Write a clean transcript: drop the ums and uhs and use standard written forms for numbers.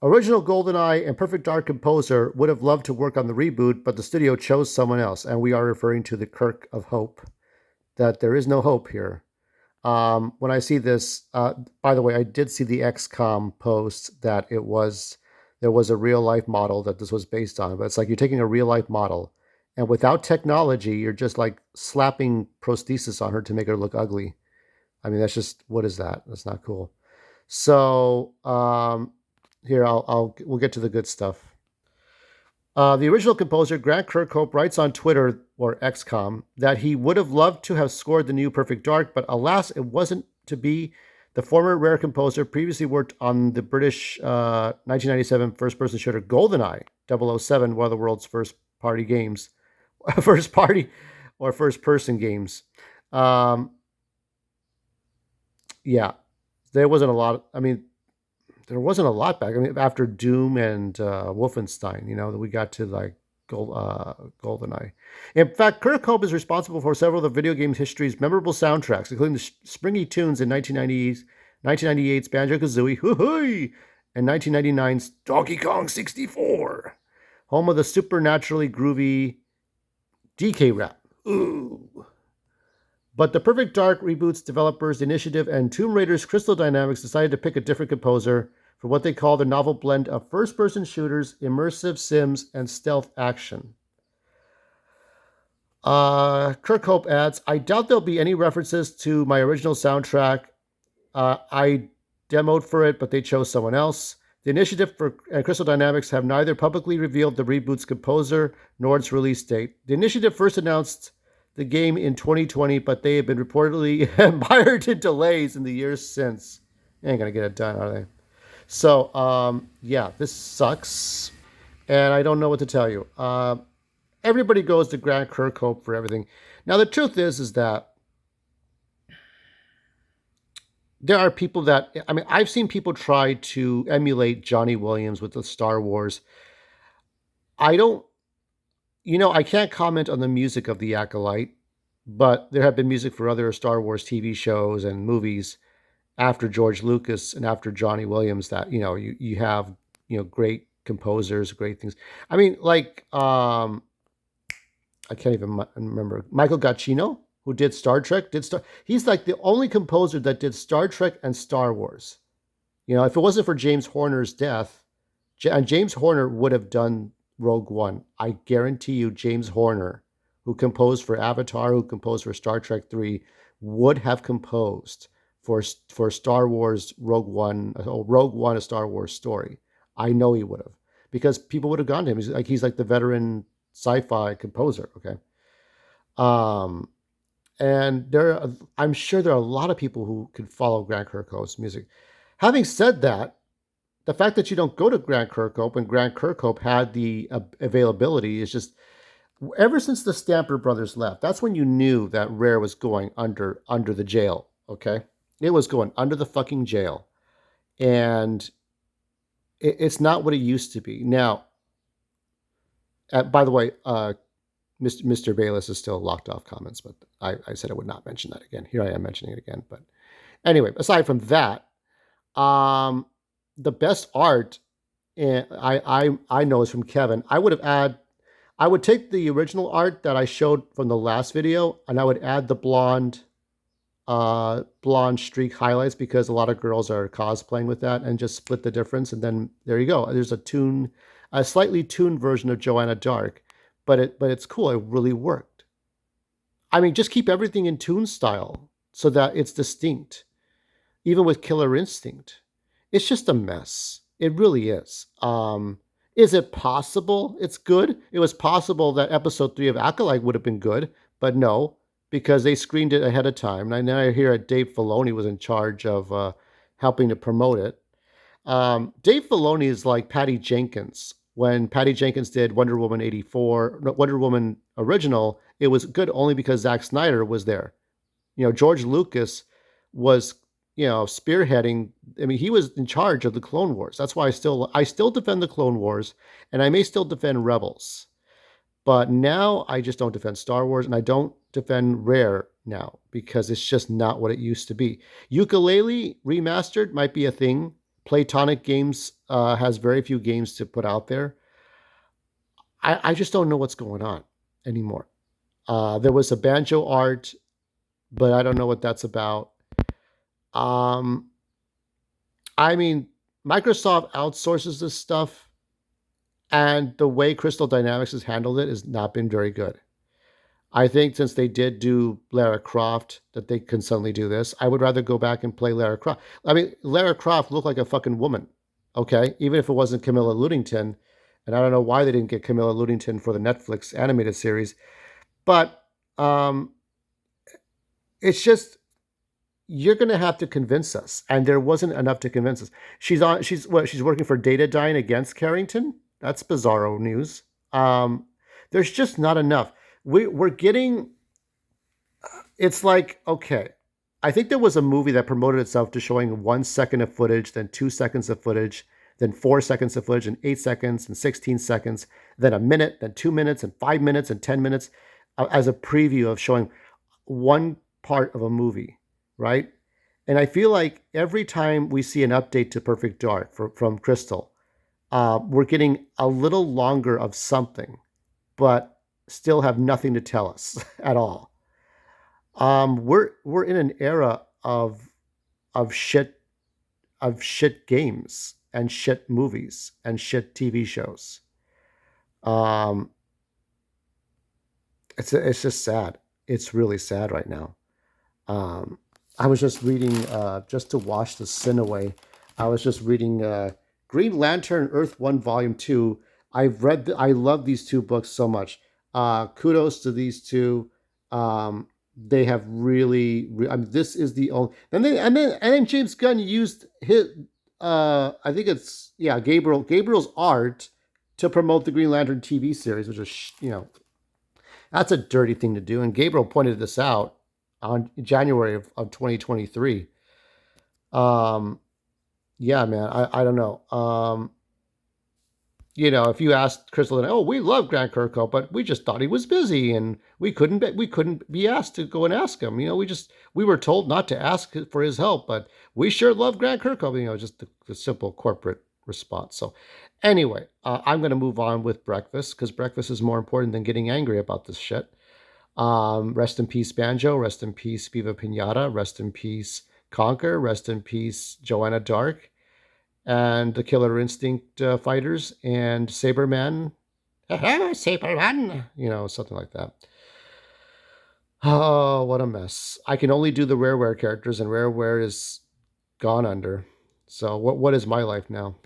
Original GoldenEye and Perfect Dark composer would have loved to work on the reboot, but the studio chose someone else, and we are referring to the Kirk of Hope. That there is no hope here. When I see this, by the way, I did see the XCOM post that there was a real life model that this was based on, but it's like you're taking a real life model, and without technology, you're just like slapping prosthesis on her to make her look ugly. I mean, that's just what is that? That's not cool. So here, we'll get to the good stuff. The original composer, Grant Kirkhope, writes on Twitter, or XCOM, that he would have loved to have scored the new Perfect Dark, but alas, it wasn't to be. The former Rare composer previously worked on the British 1997 first-person shooter GoldenEye 007, one of the world's first-party games. First-party or first-person games. Yeah, there wasn't a lot. I mean, there wasn't a lot back. I mean, after Doom and Wolfenstein, that we got to like GoldenEye. In fact, Kirkhope is responsible for several of the video game's history's memorable soundtracks, including the springy tunes in 1998's Banjo-Kazooie, hoo-hoo, and 1999's Donkey Kong 64, home of the supernaturally groovy DK rap. Ooh. But the Perfect Dark reboot's developers, Initiative, and Tomb Raider's Crystal Dynamics decided to pick a different composer for what they call the novel blend of first-person shooters, immersive sims, and stealth action. Kirkhope adds, I doubt there'll be any references to my original soundtrack. I demoed for it, but they chose someone else. The Initiative and Crystal Dynamics have neither publicly revealed the reboot's composer nor its release date. The Initiative first announced the game in 2020, but they have been reportedly mired in delays in the years since. They ain't gonna get it done, are they? So, yeah, this sucks, and I don't know what to tell you. Everybody goes to Grant Kirkhope for everything. Now, the truth is that there are people that, I mean, I've seen people try to emulate Johnny Williams with the Star Wars. I don't, I can't comment on the music of The Acolyte, but there have been music for other Star Wars TV shows and movies after George Lucas and after Johnny Williams that, you have, great composers, great things. I mean, like, I can't even remember. Michael Giacchino, who did Star Trek, he's like the only composer that did Star Trek and Star Wars. If it wasn't for James Horner's death, and James Horner would have done Rogue One. I guarantee you, James Horner, who composed for Avatar, who composed for Star Trek 3, would have composed for Star Wars Rogue One, a Star Wars story. I know he would have, because people would have gone to him. He's like the veteran sci-fi composer. Okay, and I'm sure there are a lot of people who could follow Grant Kirkhope's music. Having said that, the fact that you don't go to Grant Kirkhope and Grant Kirkhope had the availability is just, ever since the Stamper brothers left, that's when you knew that Rare was going under the jail, okay? It was going under the fucking jail. And it's not what it used to be. Now, by the way, Mr. Bayless is still locked off comments, but I said I would not mention that again. Here I am mentioning it again. But anyway, aside from that, the best art I know is from Kevin. I would take the original art that I showed from the last video, and I would add the blonde streak highlights, because a lot of girls are cosplaying with that, and just split the difference, and then there you go. There's a slightly tuned version of Joanna Dark, but it's cool. It really worked. I mean, just keep everything in Toon style so that it's distinct, even with Killer Instinct. It's just a mess. It really is. Is it possible it's good? It was possible that episode 3 of Acolyte would have been good, but no, because they screened it ahead of time. And I hear that Dave Filoni was in charge of helping to promote it. Dave Filoni is like Patty Jenkins. When Patty Jenkins did Wonder Woman 84, Wonder Woman original, it was good only because Zack Snyder was there. George Lucas was spearheading. I mean, he was in charge of the Clone Wars. That's why I still defend the Clone Wars, and I may still defend Rebels. But now I just don't defend Star Wars, and I don't defend Rare now, because it's just not what it used to be. Ukulele remastered might be a thing, Platonic Games has very few games to put out there. I just don't know what's going on anymore. There was a banjo art, but I don't know what that's about. Um, I mean, Microsoft outsources this stuff, and the way Crystal Dynamics has handled it has not been very good. I think since they did do Lara Croft, that they can suddenly do this. I would rather go back and play Lara Croft. I mean, Lara Croft looked like a fucking woman, okay? Even if it wasn't Camilla Ludington, and I don't know why they didn't get Camilla Ludington for the Netflix animated series, but um, it's just you're going to have to convince us, and there wasn't enough to convince us. She's working for Datadyne against Carrington. That's bizarro news. There's just not enough. We're getting. It's like, okay, I think there was a movie that promoted itself to showing 1 second of footage, then 2 seconds of footage, then 4 seconds of footage, and 8 seconds, and 16 seconds, then a minute, then 2 minutes, and 5 minutes, and 10 minutes, as a preview of showing one part of a movie, right? And I feel like every time we see an update to Perfect Dark from Crystal, we're getting a little longer of something, but still have nothing to tell us at all. We're in an era of shit games and shit movies and shit TV shows. Um, it's just sad. It's really sad right now. Um, I was just reading just to wash the sin away. I was just reading Green Lantern Earth One Volume Two. I love these two books so much. Kudos to these two. They have really, I mean, this is the only, and then James Gunn used his, I think it's, yeah, Gabriel's art to promote the Green Lantern TV series, which is, that's a dirty thing to do. And Gabriel pointed this out on January of 2023. Yeah, man, I don't know. If you asked Crystal, oh, we love Grant Kirkhope, but we just thought he was busy, and we couldn't be asked to go and ask him. We were told not to ask for his help, but we sure love Grant Kirkhope. Just the simple corporate response. So, anyway, I'm going to move on with breakfast because breakfast is more important than getting angry about this shit. Rest in peace, Banjo. Rest in peace, Viva Pinata. Rest in peace, Conquer. Rest in peace, Joanna Dark and the Killer Instinct fighters and Saberman. Saberman, something like that. Oh, what a mess! I can only do the Rareware characters, and Rareware is gone under. So what is my life now?